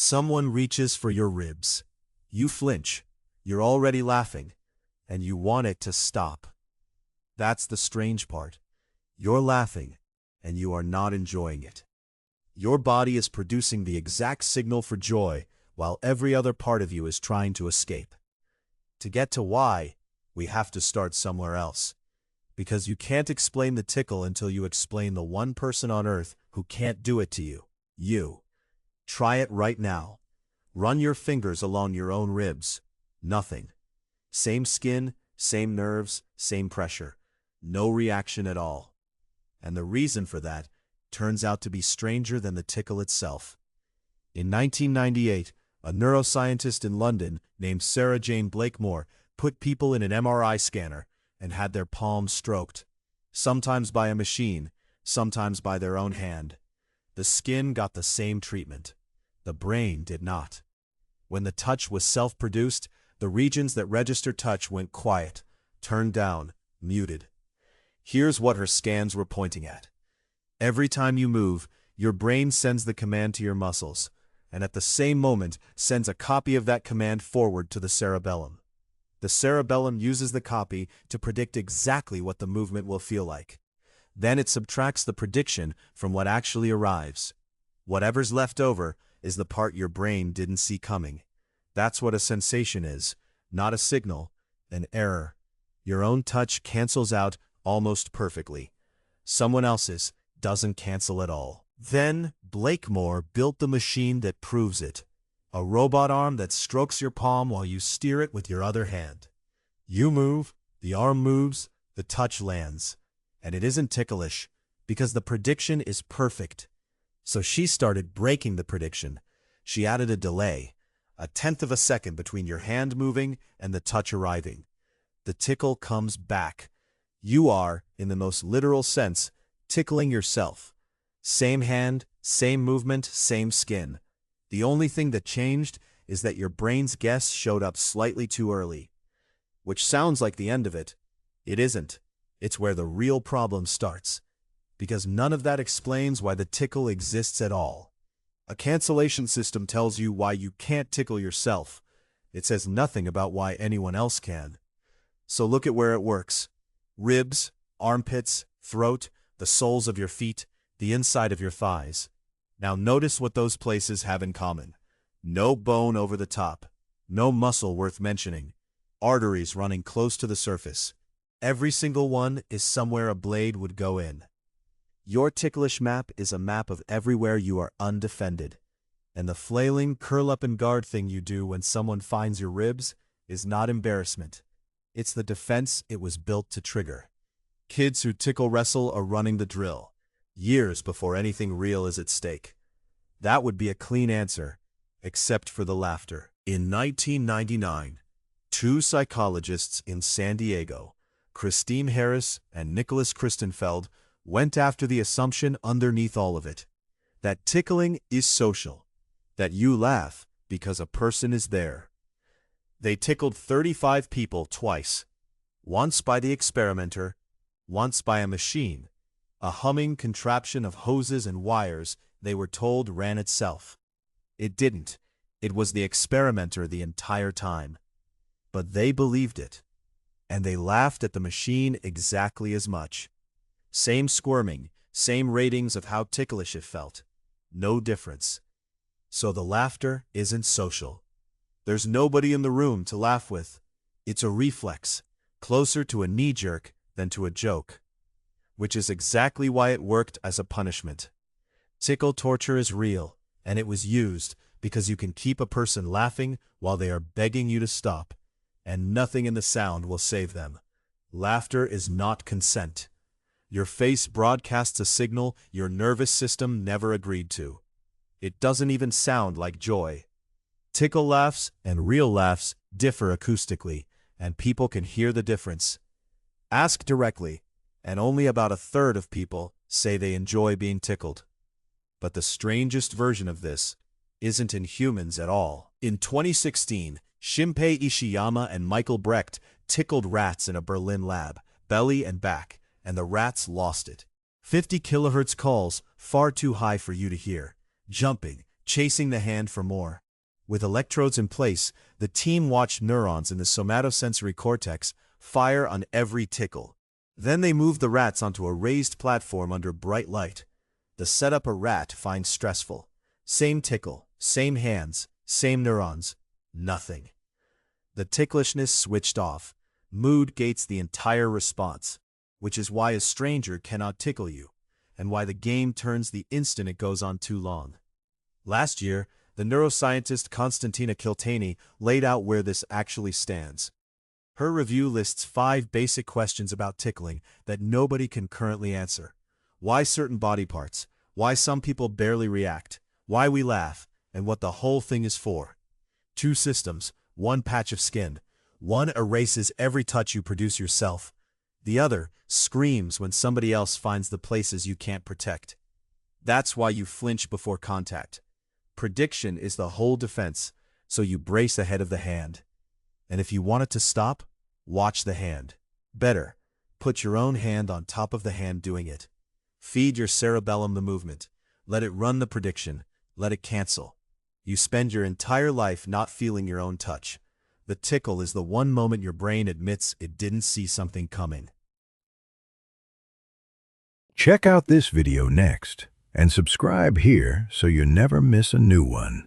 Someone reaches for your ribs. You flinch. You're already laughing, and you want it to stop. That's the strange part. You're laughing, and you are not enjoying it. Your body is producing the exact signal for joy, while every other part of you is trying to escape. To get to why, we have to start somewhere else. Because you can't explain the tickle until you explain the one person on earth who can't do it to you. You. Try it right now. Run your fingers along your own ribs. Nothing. Same skin, same nerves, same pressure. No reaction at all. And the reason for that turns out to be stranger than the tickle itself. In 1998, a neuroscientist in London named Sarah Jane Blakemore put people in an MRI scanner and had their palms stroked, sometimes by a machine, sometimes by their own hand. The skin got the same treatment. The brain did not. When the touch was self-produced, the regions that register touch went quiet, turned down, muted. Here's what her scans were pointing at. Every time you move, your brain sends the command to your muscles, and at the same moment sends a copy of that command forward to the cerebellum. The cerebellum uses the copy to predict exactly what the movement will feel like. Then it subtracts the prediction from what actually arrives. Whatever's left over is the part your brain didn't see coming. That's what a sensation is, not a signal, an error. Your own touch cancels out almost perfectly. Someone else's doesn't cancel at all. Then Blakemore built the machine that proves it. A robot arm that strokes your palm while you steer it with your other hand. You move, the arm moves, the touch lands. And it isn't ticklish, because the prediction is perfect. So she started breaking the prediction. She added a delay, 1/10 of a second between your hand moving and the touch arriving. The tickle comes back. You are, in the most literal sense, tickling yourself. Same hand, same movement, same skin. The only thing that changed is that your brain's guess showed up slightly too early. Which sounds like the end of it. It isn't. It's where the real problem starts. Because none of that explains why the tickle exists at all. A cancellation system tells you why you can't tickle yourself. It says nothing about why anyone else can. So look at where it works. Ribs, armpits, throat, the soles of your feet, the inside of your thighs. Now notice what those places have in common. No bone over the top. No muscle worth mentioning. Arteries running close to the surface. Every single one is somewhere a blade would go in. Your ticklish map is a map of everywhere you are undefended. And the flailing, curl-up-and-guard thing you do when someone finds your ribs is not embarrassment. It's the defense it was built to trigger. Kids who tickle wrestle are running the drill, years before anything real is at stake. That would be a clean answer, except for the laughter. In 1999, two psychologists in San Diego, Christine Harris and Nicholas Christenfeld, went after the assumption underneath all of it, that tickling is social, that you laugh because a person is there. They tickled 35 people twice, once by the experimenter, once by a machine, a humming contraption of hoses and wires they were told ran itself. It didn't. It was the experimenter the entire time. But they believed it, and they laughed at the machine exactly as much. Same squirming, same ratings of how ticklish it felt. No difference. So the laughter isn't social. There's nobody in the room to laugh with. It's a reflex, closer to a knee-jerk than to a joke. Which is exactly why it worked as a punishment. Tickle torture is real, and it was used because you can keep a person laughing while they are begging you to stop, and nothing in the sound will save them. Laughter is not consent. Your face broadcasts a signal your nervous system never agreed to. It doesn't even sound like joy. Tickle laughs and real laughs differ acoustically, and people can hear the difference. Ask directly, and only about 1/3 of people say they enjoy being tickled. But the strangest version of this isn't in humans at all. In 2016, Shinpei Ishiyama and Michael Brecht tickled rats in a Berlin lab, belly and back, and the rats lost it. 50 kHz calls, far too high for you to hear, jumping, chasing the hand for more. With electrodes in place, the team watched neurons in the somatosensory cortex fire on every tickle. Then they moved the rats onto a raised platform under bright light. The setup a rat finds stressful. Same tickle, same hands, same neurons. Nothing. The ticklishness switched off. Mood gates the entire response, which is why a stranger cannot tickle you, and why the game turns the instant it goes on too long. Last year, the neuroscientist Konstantina Kilteni laid out where this actually stands. Her review lists 5 basic questions about tickling that nobody can currently answer. Why certain body parts, why some people barely react, why we laugh, and what the whole thing is for. 2 systems, 1 patch of skin. One erases every touch you produce yourself. The other screams when somebody else finds the places you can't protect. That's why you flinch before contact. Prediction is the whole defense, so you brace ahead of the hand. And if you want it to stop, watch the hand. Better, put your own hand on top of the hand doing it. Feed your cerebellum the movement. Let it run the prediction. Let it cancel. You spend your entire life not feeling your own touch. The tickle is the one moment your brain admits it didn't see something coming. Check out this video next and subscribe here so you never miss a new one.